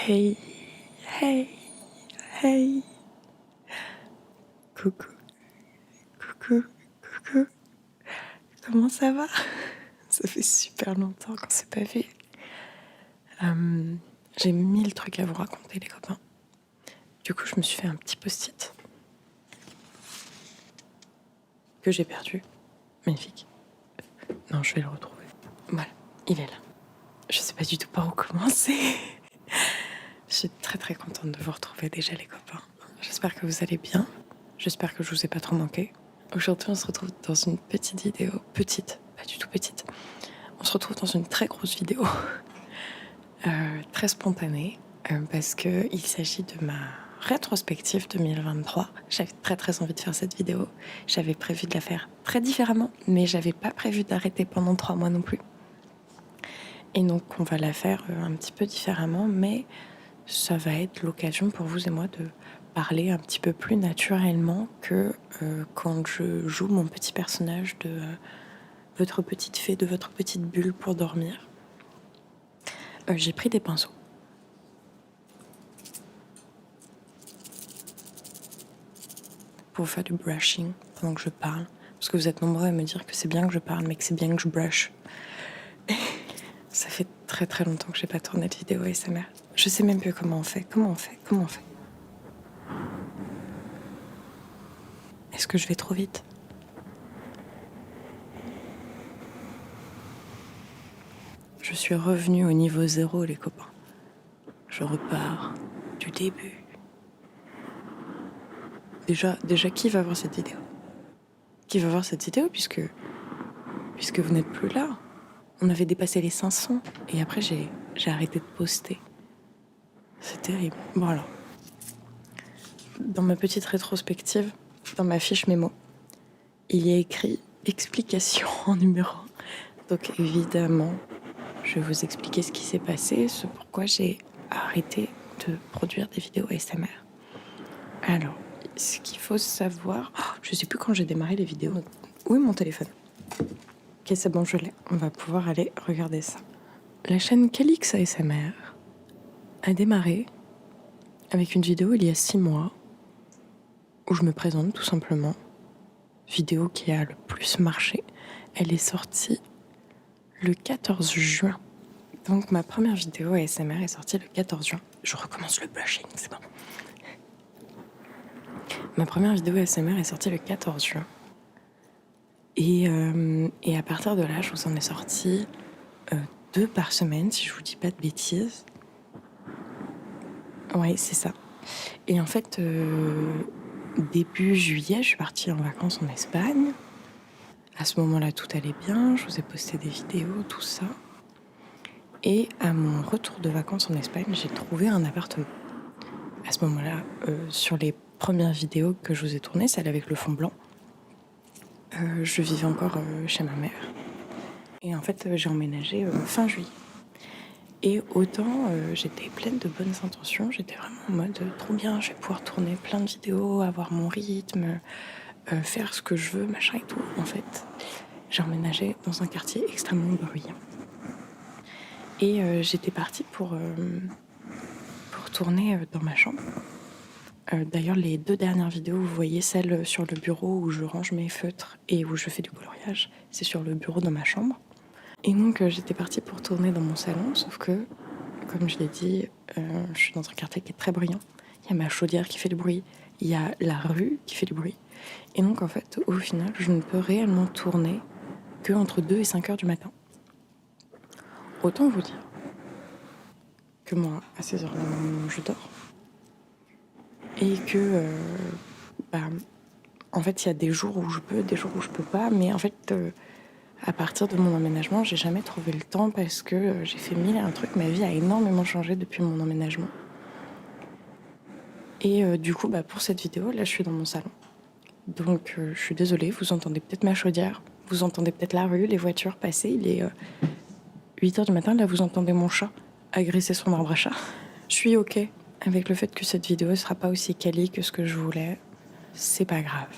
Hey, hey, hey. Coucou, coucou, coucou. Comment ça va? Ça fait super longtemps qu'on s'est pas vu. J'ai 1000 trucs à vous raconter, les copains. Du coup, je me suis fait un petit post-it que j'ai perdu. Magnifique. Non, je vais le retrouver. Voilà, il est là. Je sais pas du tout par où commencer. Je suis très très contente de vous retrouver déjà, les copains. J'espère que vous allez bien. J'espère que je vous ai pas trop manqué. Aujourd'hui, on se retrouve dans une petite vidéo. Petite, pas du tout petite. On se retrouve dans une très grosse vidéo. Très spontanée. Parce qu'il s'agit de ma rétrospective 2023. J'avais très très envie de faire cette vidéo. J'avais prévu de la faire très différemment. Mais j'avais pas prévu d'arrêter pendant 3 mois non plus. Et donc, on va la faire un petit peu différemment. Mais ça va être l'occasion pour vous et moi de parler un petit peu plus naturellement que quand je joue mon petit personnage de votre petite fée, de votre petite bulle pour dormir. J'ai pris des pinceaux. Pour faire du brushing pendant que je parle. Parce que vous êtes nombreux à me dire que c'est bien que je parle, mais que c'est bien que je brush. Ça fait très très longtemps que j'ai pas tourné de vidéo ASMR. Je sais même plus comment on fait. Est-ce que je vais trop vite? Je suis revenue au niveau 0, les copains. Je repars du début. Déjà, qui va voir cette vidéo? Qui va voir cette vidéo puisque vous n'êtes plus là? On avait dépassé les 500 et après j'ai arrêté de poster. C'est terrible. Bon alors, dans ma petite rétrospective, dans ma fiche mémo, il y a écrit explication en numéro 1. Donc évidemment, je vais vous expliquer ce qui s'est passé, ce pourquoi j'ai arrêté de produire des vidéos ASMR. Alors, ce qu'il faut savoir... je sais plus quand j'ai démarré les vidéos. Où est mon téléphone? Ok, c'est bon, je l'ai. On va pouvoir aller regarder ça. La chaîne Calix ASMR a démarré avec une vidéo il y a 6 mois où je me présente tout simplement. Vidéo qui a le plus marché. Elle est sortie le 14 juin. Donc ma première vidéo ASMR est sortie le 14 juin. Je recommence le blushing, c'est bon. Ma première vidéo ASMR est sortie le 14 juin. Et à partir de là, je vous en ai sorti 2 par semaine, si je vous dis pas de bêtises. Ouais, c'est ça. Et en fait, début juillet, je suis partie en vacances en Espagne. À ce moment-là, tout allait bien. Je vous ai posté des vidéos, tout ça. Et à mon retour de vacances en Espagne, j'ai trouvé un appartement. À ce moment-là, sur les premières vidéos que je vous ai tournées, celle avec le fond blanc, je vivais encore chez ma mère. Et en fait, j'ai emménagé fin juillet. Et autant j'étais pleine de bonnes intentions, j'étais vraiment en mode trop bien, je vais pouvoir tourner plein de vidéos, avoir mon rythme, faire ce que je veux, machin et tout. En fait, j'ai emménagé dans un quartier extrêmement bruyant. Et j'étais partie pour tourner dans ma chambre. D'ailleurs, les 2 dernières vidéos, vous voyez celle sur le bureau où je range mes feutres et où je fais du coloriage. C'est sur le bureau dans ma chambre. Et donc, j'étais partie pour tourner dans mon salon, sauf que, comme je l'ai dit, je suis dans un quartier qui est très bruyant. Il y a ma chaudière qui fait du bruit, il y a la rue qui fait du bruit. Et donc, en fait, au final, je ne peux réellement tourner que entre 2 et 5 heures du matin. Autant vous dire que moi, à ces heures-là, je dors. Et que, en fait, il y a des jours où je peux, des jours où je peux pas. Mais en fait, à partir de mon emménagement, j'ai jamais trouvé le temps parce que j'ai fait 1000 et un trucs. Ma vie a énormément changé depuis mon emménagement. Et du coup, pour cette vidéo, là, je suis dans mon salon. Donc, je suis désolée, vous entendez peut-être ma chaudière, vous entendez peut-être la rue, les voitures passer. Il est 8 heures du matin, là, vous entendez mon chat agresser son arbre à chat. Je suis OK avec le fait que cette vidéo ne sera pas aussi quali que ce que je voulais. C'est pas grave.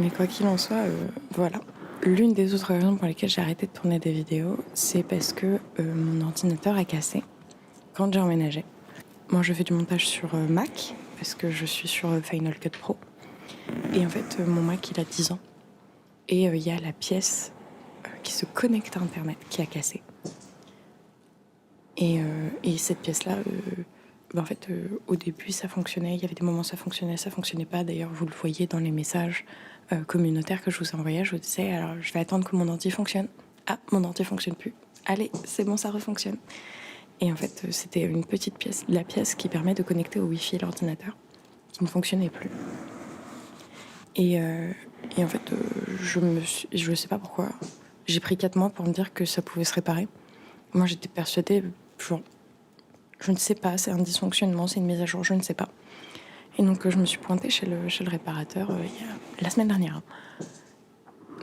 Mais quoi qu'il en soit, voilà. L'une des autres raisons pour lesquelles j'ai arrêté de tourner des vidéos, c'est parce que mon ordinateur a cassé quand j'ai emménagé. moi je fais du montage sur Mac, parce que je suis sur Final Cut Pro. Et en fait, mon Mac, il a 10 ans. Et il y a la pièce qui se connecte à Internet qui a cassé. Et cette pièce-là, en fait, au début, ça fonctionnait. Il y avait des moments ça fonctionnait pas. D'ailleurs, vous le voyez dans les messages communautaires que je vous envoyais. Je vous disais, alors, je vais attendre que mon ordi fonctionne. Ah, mon ordi fonctionne plus. Allez, c'est bon, ça refonctionne. Et en fait, c'était une petite pièce, la pièce qui permet de connecter au Wi-Fi l'ordinateur, qui ne fonctionnait plus. Et en fait, je sais pas pourquoi, j'ai pris 4 mois pour me dire que ça pouvait se réparer. Moi, j'étais persuadée, genre, je ne sais pas, c'est un dysfonctionnement, c'est une mise à jour, je ne sais pas. Et donc, je me suis pointée chez le réparateur la semaine dernière.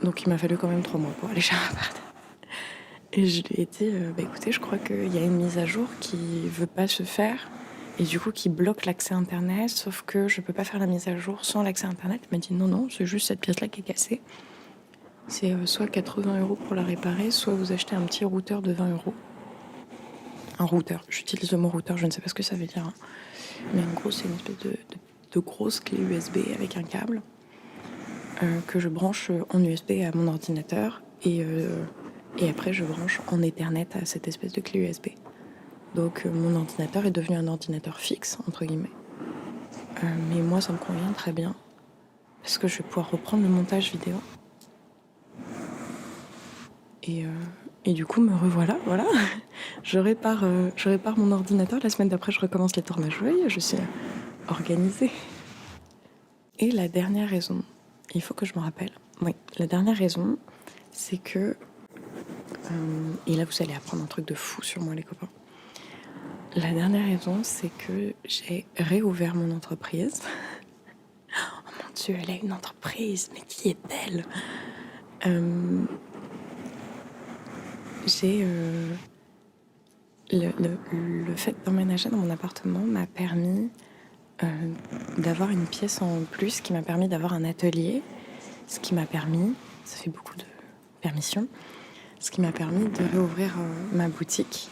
Donc, il m'a fallu quand même 3 mois pour aller chez un réparateur. Et je lui ai dit, écoutez, je crois qu'il y a une mise à jour qui veut pas se faire et du coup qui bloque l'accès Internet, sauf que je peux pas faire la mise à jour sans l'accès Internet. Il m'a dit non, c'est juste cette pièce-là qui est cassée. C'est soit 80 € pour la réparer, soit vous achetez un petit routeur de 20 €. Un routeur, j'utilise le mot routeur, je ne sais pas ce que ça veut dire. Hein. Mais en gros, c'est une espèce de grosse clé USB avec un câble que je branche en USB à mon ordinateur et après, je branche en Ethernet à cette espèce de clé USB. Donc, mon ordinateur est devenu un ordinateur fixe, entre guillemets. Mais moi, ça me convient très bien. Parce que je vais pouvoir reprendre le montage vidéo. Et du coup, me revoilà, voilà. Je répare mon ordinateur. La semaine d'après, je recommence les tournages. Vous voyez, je suis organisée. Et la dernière raison, il faut que je me rappelle. Oui, la dernière raison, c'est que... et là, vous allez apprendre un truc de fou sur moi, les copains. La dernière raison, c'est que j'ai réouvert mon entreprise. Oh mon Dieu, elle a une entreprise, mais qui est-elle? J'ai... le fait d'emménager dans mon appartement m'a permis d'avoir une pièce en plus, qui m'a permis d'avoir un atelier, ce qui m'a permis, ça fait beaucoup de permissions, ce qui m'a permis de réouvrir ma boutique.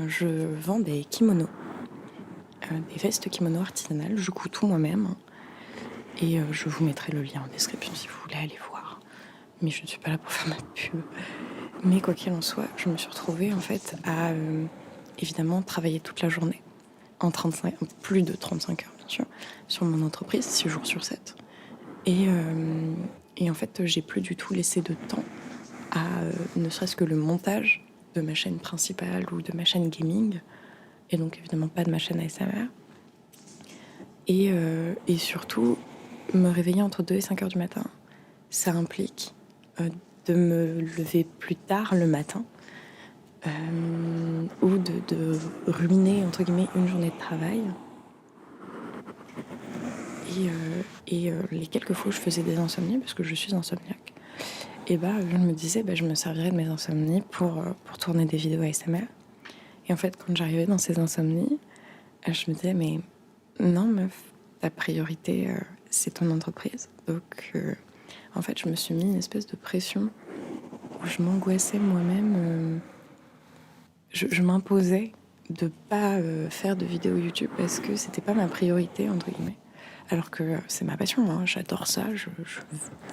Je vends des kimonos, des vestes kimonos artisanales, je couds tout moi-même. Et je vous mettrai le lien en description si vous voulez aller voir. Mais je ne suis pas là pour faire ma pub. Mais quoi qu'il en soit, je me suis retrouvée en fait à évidemment travailler toute la journée, plus de 35 heures bien sûr, sur mon entreprise, 6 jours sur 7. Et en fait, j'ai plus du tout laissé de temps à ne serait-ce que le montage de ma chaîne principale ou de ma chaîne gaming, et donc évidemment pas de ma chaîne ASMR. Et surtout, me réveiller entre 2 et 5 heures du matin, ça implique de me lever plus tard le matin ou de ruiner, entre guillemets, une journée de travail. Et les quelques fois où je faisais des insomnies, parce que je suis insomniaque, et je me disais, je me servirais de mes insomnies pour tourner des vidéos ASMR. Et en fait, quand j'arrivais dans ces insomnies, je me disais, mais non, meuf, ta priorité, c'est ton entreprise. Donc, en fait, je me suis mis une espèce de pression où je m'angoissais moi-même. Je m'imposais de pas faire de vidéos YouTube parce que c'était pas ma priorité, entre guillemets. Alors que c'est ma passion, hein. J'adore ça, je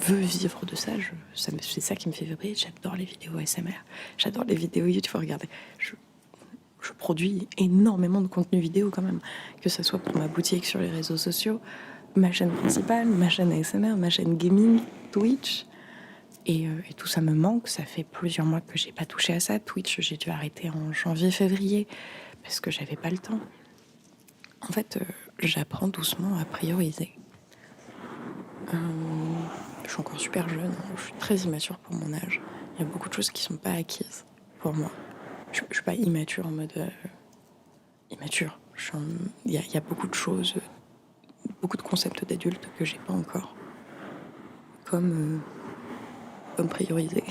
veux vivre de ça, c'est ça qui me fait vibrer. J'adore les vidéos ASMR, j'adore les vidéos YouTube. Regardez, je produis énormément de contenu vidéo quand même, que ce soit pour ma boutique sur les réseaux sociaux, ma chaîne principale, ma chaîne ASMR, ma chaîne gaming, Twitch. Et tout ça me manque, ça fait plusieurs mois que j'ai pas touché à ça. Twitch, j'ai dû arrêter en janvier-février parce que j'avais pas le temps. En fait, j'apprends doucement à prioriser. Je suis encore super jeune, hein, je suis très immature pour mon âge. Il y a beaucoup de choses qui sont pas acquises pour moi. Je suis pas immature en mode... immature. Il y a beaucoup de choses, beaucoup de concepts d'adultes que j'ai pas encore. Comme prioriser.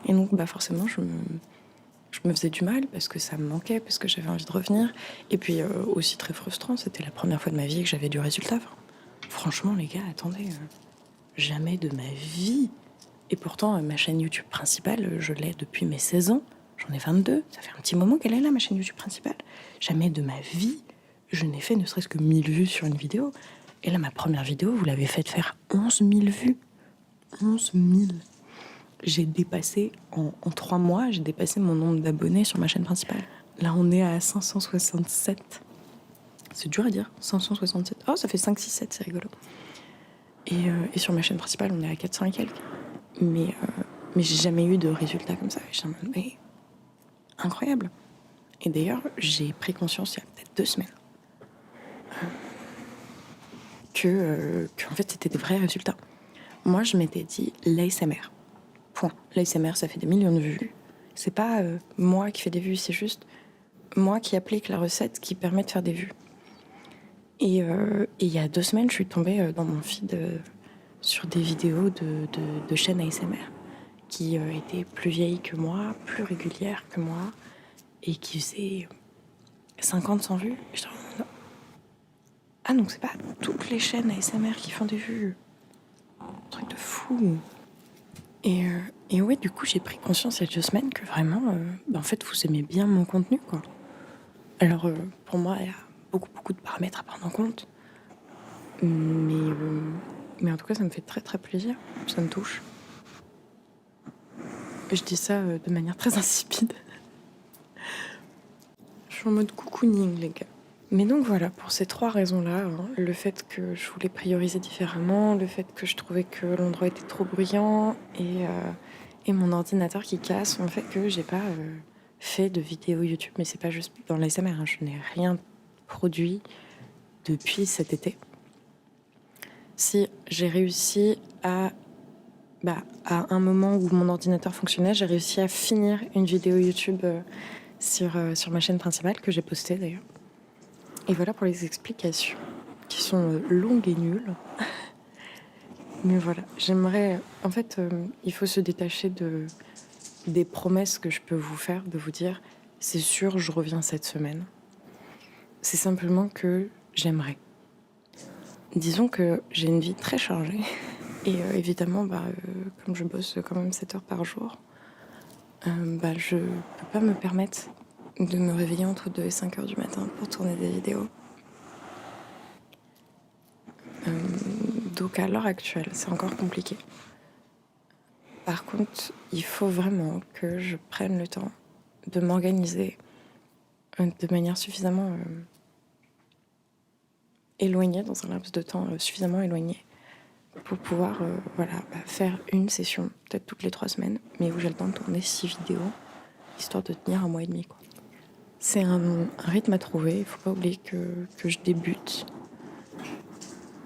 Et donc, forcément, je me faisais du mal parce que ça me manquait, parce que j'avais envie de revenir. Et puis, aussi très frustrant, c'était la première fois de ma vie que j'avais du résultat. Enfin, franchement, les gars, attendez, jamais de ma vie. Et pourtant, ma chaîne YouTube principale, je l'ai depuis mes 16 ans. J'en ai 22. Ça fait un petit moment qu'elle est là, ma chaîne YouTube principale. Jamais de ma vie, je n'ai fait ne serait-ce que 1000 vues sur une vidéo. Et là, ma première vidéo, vous l'avez fait faire 11 000 vues. 11 000. J'ai dépassé, en 3 mois, j'ai dépassé mon nombre d'abonnés sur ma chaîne principale. Là, on est à 567. C'est dur à dire, 567. Oh, ça fait 5, 6, 7, c'est rigolo. Et sur ma chaîne principale, on est à 400 et quelques. Mais j'ai jamais eu de résultats comme ça. J'étais en mode, mais incroyable. Et d'ailleurs, j'ai pris conscience il y a peut-être 2 semaines que en fait, c'était des vrais résultats. Moi, je m'étais dit l'ASMR. Point. L'ASMR, ça fait des millions de vues. C'est pas moi qui fais des vues, c'est juste moi qui applique la recette qui permet de faire des vues. Et il y a 2 semaines, je suis tombée dans mon feed sur des vidéos de chaînes ASMR qui étaient plus vieilles que moi, plus régulières que moi, et qui faisaient 50, 100 vues. Et je dis, non. Ah, donc c'est pas toutes les chaînes ASMR qui font des vues. Un truc de fou. Et ouais, du coup, j'ai pris conscience il y a 2 semaines que vraiment, en fait, vous aimez bien mon contenu, quoi. Alors, pour moi, il y a beaucoup de paramètres à prendre en compte. Mais en tout cas, ça me fait très, très plaisir. Ça me touche. Je dis ça de manière très insipide. Je suis en mode cocooning, les gars. Mais donc voilà, pour ces 3 raisons-là, le fait que je voulais prioriser différemment, le fait que je trouvais que l'endroit était trop bruyant et mon ordinateur qui casse ont fait que j'ai pas fait de vidéo YouTube. Mais c'est pas juste dans l'ASMR, je n'ai rien produit depuis cet été. Si j'ai réussi à un moment où mon ordinateur fonctionnait, j'ai réussi à finir une vidéo YouTube sur ma chaîne principale, que j'ai postée d'ailleurs. Et voilà pour les explications, qui sont longues et nulles. Mais voilà, j'aimerais... En fait, il faut se détacher des promesses que je peux vous faire, de vous dire, c'est sûr, je reviens cette semaine. C'est simplement que j'aimerais. Disons que j'ai une vie très chargée. Et évidemment, comme je bosse quand même 7 heures par jour, je peux pas me permettre de me réveiller entre 2 et 5 heures du matin pour tourner des vidéos. Donc à l'heure actuelle, c'est encore compliqué. Par contre, il faut vraiment que je prenne le temps de m'organiser de manière suffisamment éloignée, dans un laps de temps suffisamment éloigné, pour pouvoir faire une session, peut-être toutes les 3 semaines, mais où j'ai le temps de tourner 6 vidéos, histoire de tenir 1 mois et demi, quoi. C'est un rythme à trouver, il faut pas oublier que je débute.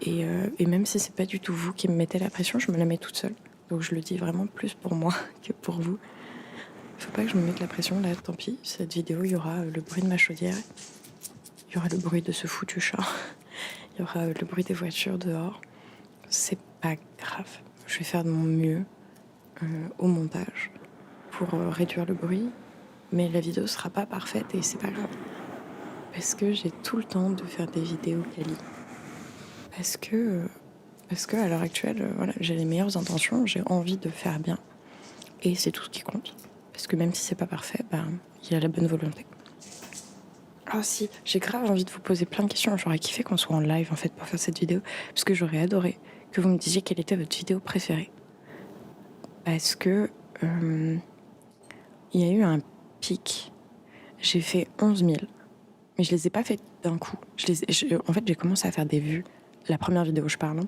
Et même si c'est pas du tout vous qui me mettez la pression, je me la mets toute seule. Donc je le dis vraiment plus pour moi que pour vous. Faut pas que je me mette la pression, là, tant pis. Cette vidéo, il y aura le bruit de ma chaudière, il y aura le bruit de ce foutu chat, il y aura le bruit des voitures dehors. C'est pas grave. Je vais faire de mon mieux au montage pour réduire le bruit, mais la vidéo sera pas parfaite et c'est pas grave. Parce que j'ai tout le temps de faire des vidéos quali. Parce que à l'heure actuelle, j'ai les meilleures intentions, j'ai envie de faire bien. Et c'est tout ce qui compte. Parce que même si c'est pas parfait, il y a la bonne volonté. Ah si, j'ai grave envie de vous poser plein de questions. J'aurais kiffé qu'on soit en live en fait pour faire cette vidéo. Parce que j'aurais adoré que vous me disiez quelle était votre vidéo préférée. Parce que il y a eu un pic. J'ai fait 11 000. Mais je les ai pas fait d'un coup. En fait, j'ai commencé à faire des vues. La première vidéo, je parle.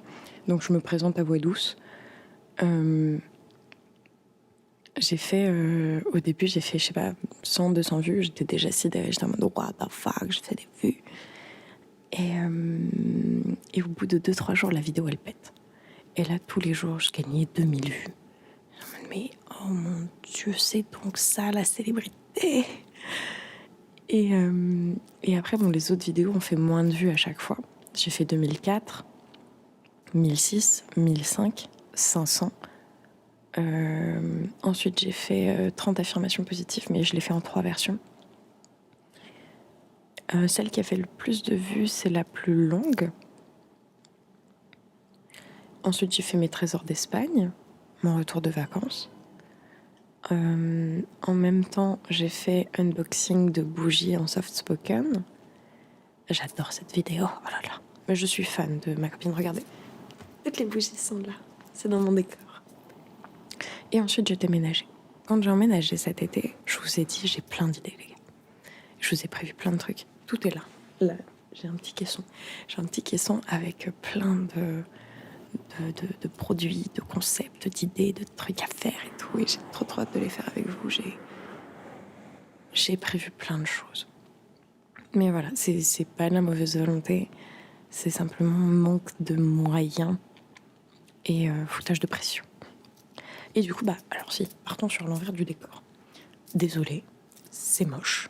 Donc je me présente à voix douce. J'ai fait, au début, j'ai fait, 100, 200 vues. J'étais déjà sidérée. J'étais en mode, what the fuck, je fais des vues. Et au bout de 2-3 jours, la vidéo, elle pète. Et là, tous les jours, je gagnais 2000 vues. Mais, oh mon Dieu, c'est donc ça, la célébrité. Et après, les autres vidéos ont fait moins de vues à chaque fois. J'ai fait 2004, 1006, 1005, 500. Ensuite, j'ai fait 30 affirmations positives, mais je l'ai fait en 3 versions. Celle qui a fait le plus de vues, c'est la plus longue. Ensuite, j'ai fait mes trésors d'Espagne, mon retour de vacances. En même temps, j'ai fait unboxing de bougies en soft spoken. J'adore cette vidéo. Oh là là. Mais je suis fan de ma copine. Regardez. Toutes les bougies sont là. C'est dans mon décor. Et ensuite, j'ai déménagé. Quand j'ai emménagé cet été, je vous ai dit, j'ai plein d'idées, les gars. Je vous ai prévu plein de trucs. Tout est là. Là, j'ai un petit caisson. J'ai un petit caisson avec plein de produits, de concepts, d'idées, de trucs à faire et tout. Et j'ai trop hâte de les faire avec vous. J'ai prévu plein de choses. Mais voilà, c'est pas de la mauvaise volonté. C'est simplement manque de moyens et foutage de pression. Et du coup, alors si, partons sur l'envers du décor. Désolée, c'est moche.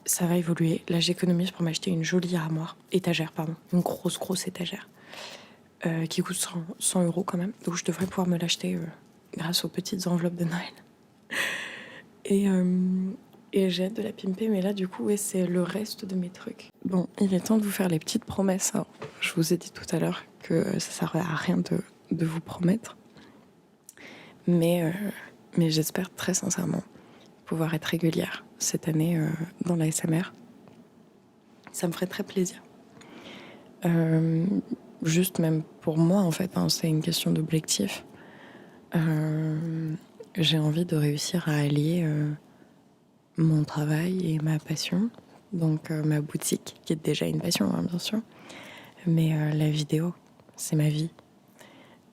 Ça va évoluer. Là, j'économise pour m'acheter une jolie étagère, une grosse étagère, qui coûte 100 € quand même. Donc je devrais pouvoir me l'acheter grâce aux petites enveloppes de Noël. Et j'ai hâte de la pimper, mais là, du coup, ouais, c'est le reste de mes trucs. Bon, il est temps de vous faire les petites promesses. Alors, je vous ai dit tout à l'heure que ça servait à rien de vous promettre. Mais j'espère très sincèrement pouvoir être régulière cette année dans la SMR. Ça me ferait très plaisir. Juste même pour moi, en fait, c'est une question d'objectif. J'ai envie de réussir à allier mon travail et ma passion, donc ma boutique, qui est déjà une passion, hein, bien sûr, mais la vidéo, c'est ma vie.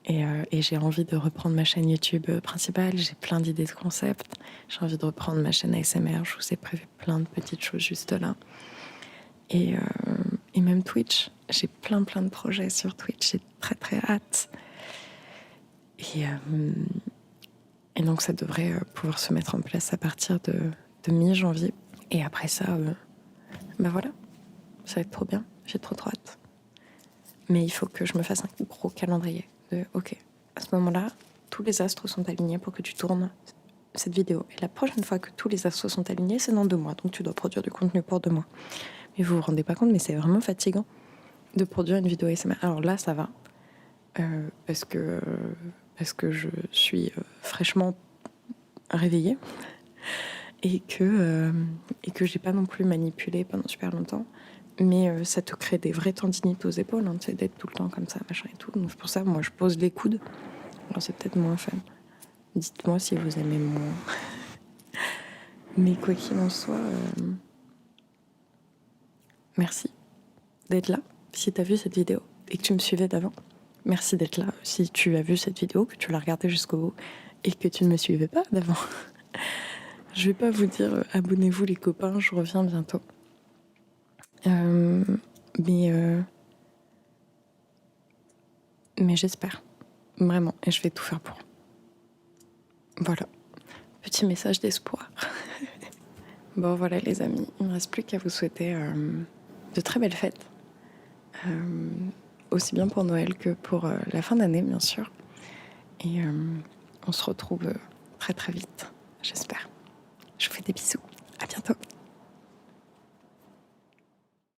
Et j'ai envie de reprendre ma chaîne YouTube principale, j'ai plein d'idées de concepts, j'ai envie de reprendre ma chaîne ASMR, je vous ai prévu plein de petites choses juste là. Et même Twitch, j'ai plein de projets sur Twitch, j'ai très hâte. Et donc ça devrait pouvoir se mettre en place à partir de mi-janvier. Et après ça, voilà, ça va être trop bien, j'ai trop hâte. Mais il faut que je me fasse un gros calendrier de ok, à ce moment-là, tous les astres sont alignés pour que tu tournes cette vidéo. Et la prochaine fois que tous les astres sont alignés, c'est dans 2 mois. Donc tu dois produire du contenu pour 2 mois. Mais vous vous rendez pas compte, mais c'est vraiment fatigant de produire une vidéo ASMR. Alors là, ça va. Parce que je suis fraîchement réveillée et que j'ai pas non plus manipulé pendant super longtemps. Mais ça te crée des vraies tendinites aux épaules, hein, d'être tout le temps comme ça, machin et tout. Donc pour ça, moi, je pose les coudes. Alors c'est peut-être moins fun. Dites-moi si vous aimez moins. Mais quoi qu'il en soit, merci d'être là. Si t'as vu cette vidéo et que tu me suivais d'avant, merci d'être là. Si tu as vu cette vidéo, que tu l'as regardée jusqu'au bout et que tu ne me suivais pas d'avant, je vais pas vous dire abonnez-vous les copains, je reviens bientôt. Mais j'espère, vraiment, et je vais tout faire pour. Voilà, petit message d'espoir. Bon voilà les amis, il ne me reste plus qu'à vous souhaiter de très belles fêtes. Aussi bien pour Noël que pour la fin d'année, bien sûr. Et on se retrouve très vite, j'espère. Je vous fais des bisous.